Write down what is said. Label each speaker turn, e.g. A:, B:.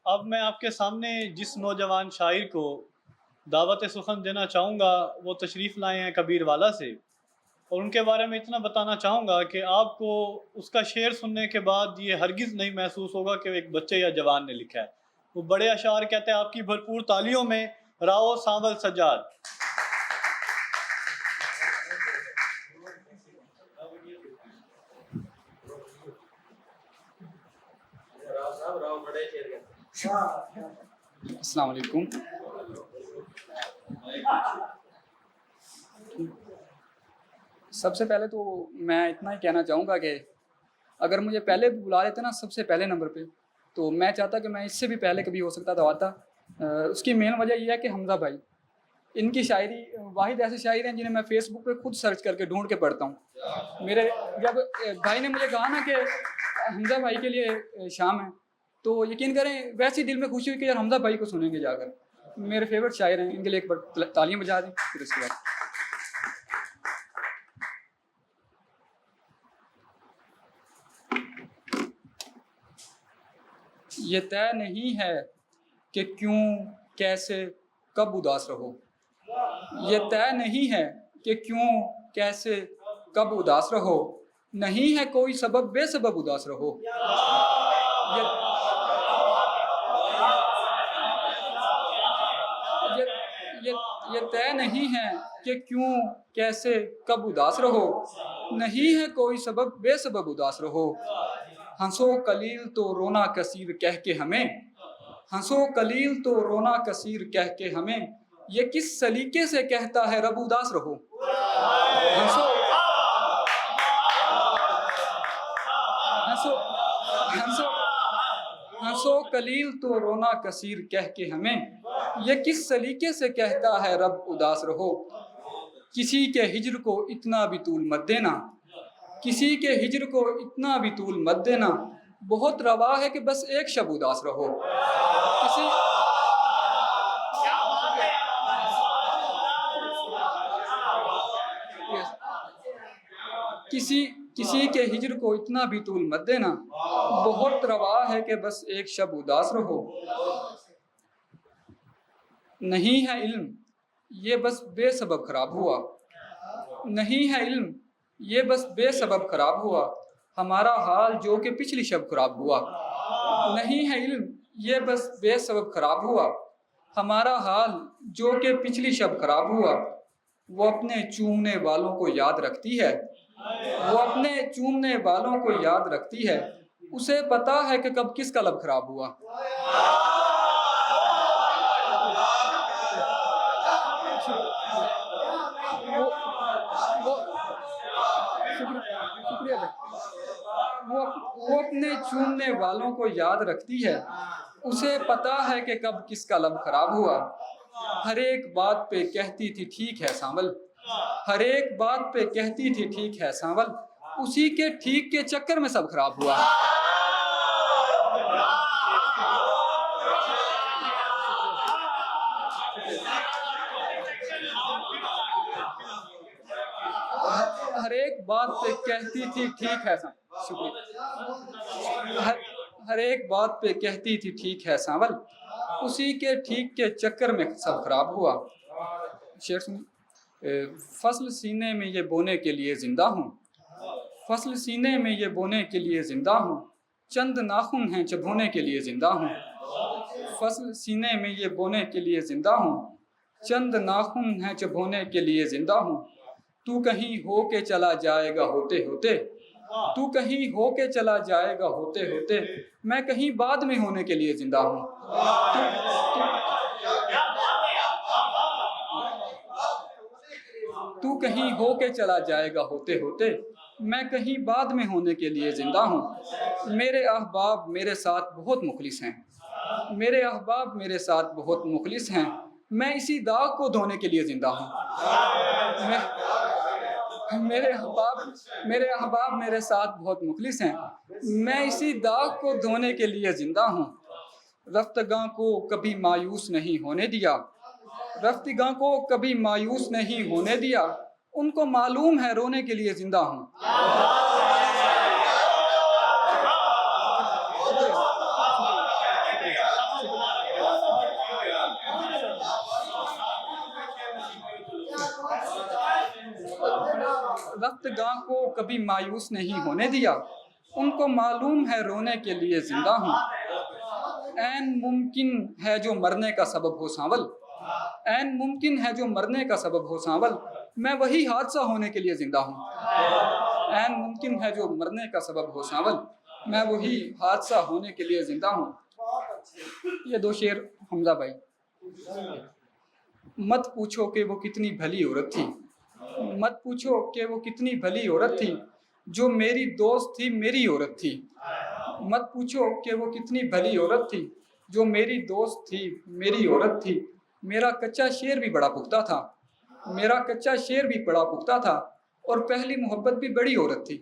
A: अब मैं आपके सामने जिस नौजवान शायर को दावत सुखन देना चाहूँगा वो तशरीफ़ लाए हैं कबीरवाला से, और उनके बारे में इतना बताना चाहूँगा कि आपको उसका शेर सुनने के बाद ये हरगिज़ नहीं महसूस होगा कि एक बच्चे या जवान ने लिखा है। वो बड़े अशार कहते हैं, आपकी भरपूर तालियों में राओ सांवल सज्जाद।
B: अस्सलाम वालेकुम। सबसे पहले तो मैं इतना ही कहना चाहूँगा कि अगर मुझे पहले भी बुला लेते ना सबसे पहले नंबर पे, तो मैं चाहता कि मैं इससे भी पहले कभी हो सकता तो आता। उसकी मेन वजह यह है कि हमज़ा भाई, इनकी शायरी वाहिद ऐसे शायर हैं जिन्हें मैं फ़ेसबुक पे खुद सर्च करके ढूंढ के पढ़ता हूँ। मेरे जब भाई ने मुझे कहा ना कि हमज़ा भाई के लिए शाम है, तो यकीन करें वैसे ही दिल में खुशी हुई कि यार हमज़ा भाई को सुनेंगे जाकर। मेरे फेवरेट शायर हैं, इनके लिए एक बार तालियां बजा दें। फिर उसके बाद ये तय नहीं है कि क्यों कैसे कब उदास रहो, ये तय नहीं है कि क्यों कैसे कब उदास रहो, नहीं है कोई सबब बेसबब उदास रहो। ये ये ये ये तय नहीं है कि क्यों कैसे कब उदास रहो, नहीं है कोई सबब बेसबब उदास रहो। हंसो कलील तो रोना कसीर कह के हमें, हंसो कलील तो रोना कसीर कह के हमें, ये किस सलीके से कहता है रब उदास रहो। हंसो हंसो हंसो हंसो कलील तो रोना कसीर कह के हमें, ये किस सलीके से कहता है रब उदास रहो। किसी के हिज्र को इतना भी तूल मत देना, किसी के हिज्र को इतना भी तूल मत देना, बहुत रवा है कि बस एक शब उदास रहो। किसी किसी के हिज्र को इतना भी तूल मत देना, बहुत रवा है कि बस एक शब उदास रहो। नहीं है इल्म ये बस बेसबब खराब हुआ, नहीं है इल्म ये बस बेसबब खराब हुआ, हमारा हाल जो कि पिछली शब खराब हुआ। नहीं है इल्म ये बस बेसबब खराब हुआ, हमारा हाल जो कि पिछली शब खराब हुआ। वो अपने चूमने वालों को याद रखती है, वो अपने चूमने वालों को याद रखती है, उसे पता है कि कब किसका लब खराब हुआ। वो अपने चूमने वालों को याद रखती है, उसे पता है कि कब किसका लब खराब हुआ। हर एक बात पे कहती थी ठीक है सांवल, हर एक बात पे कहती थी ठीक है सांवल, उसी के ठीक के चक्कर में सब खराब हुआ। हर एक बात पे कहती थी ठीक है सांवल, शुक्रिया। हर एक बात पे कहती थी ठीक है सांवल, उसी के ठीक के चक्कर में सब खराब हुआ। शेर सुनिए। फसल सीने में ये बोने के लिए जिंदा हूँ, फसल सीने में ये बोने के लिए जिंदा हूँ, चंद नाखून हैं चबोने के लिए जिंदा हूँ। फसल सीने में ये बोने के लिए जिंदा हूँ, चंद नाखून हैं चबोने के लिए जिंदा हूँ। तू कहीं हो के चला जाएगा होते होते, तू कहीं हो के चला जाएगा होते होते, मैं कहीं बाद में होने के लिए जिंदा हूँ। तू कहीं हो के चला जाएगा होते होते, मैं कहीं बाद में होने के लिए जिंदा हूँ। मेरे अहबाब मेरे साथ बहुत मुखलिस हैं, मेरे अहबाब मेरे साथ बहुत मुखलिस हैं, मैं इसी दाग को धोने के लिए जिंदा हूँ। मेरे अहबाब मेरे साथ बहुत मुखलिस हैं, मैं इसी दाग को धोने के लिए जिंदा हूँ। रफ्तगां को कभी मायूस नहीं होने दिया, रफ्तगां को कभी मायूस नहीं होने दिया, उनको मालूम है रोने के लिए जिंदा हूँ। जिंदगां को कभी मायूस नहीं होने दिया, उनको मालूम है रोने के लिए जिंदा हूँ। ऐन मुमकिन है जो मरने का सबब हो सांवल, ऐन मुमकिन है जो मरने का सबब हो सांवल, मैं वही हादसा होने के लिए जिंदा हूँ। ऐन मुमकिन है जो मरने का सबब हो सांवल, मैं वही हादसा होने के लिए जिंदा हूँ। ये 2 शेर हमजा भाई। मत पूछो कि वो कितनी भली औरत थी, मत पूछो कि वो कितनी भली औरत थी, जो मेरी दोस्त थी मेरी औरत थी। मत पूछो कि वो कितनी भली औरत थी, जो मेरी दोस्त थी मेरी औरत थी। मेरा कच्चा शेर भी बड़ा पुख्ता था, मेरा कच्चा शेर भी बड़ा पुख्ता था, और पहली मोहब्बत भी बड़ी औरत थी।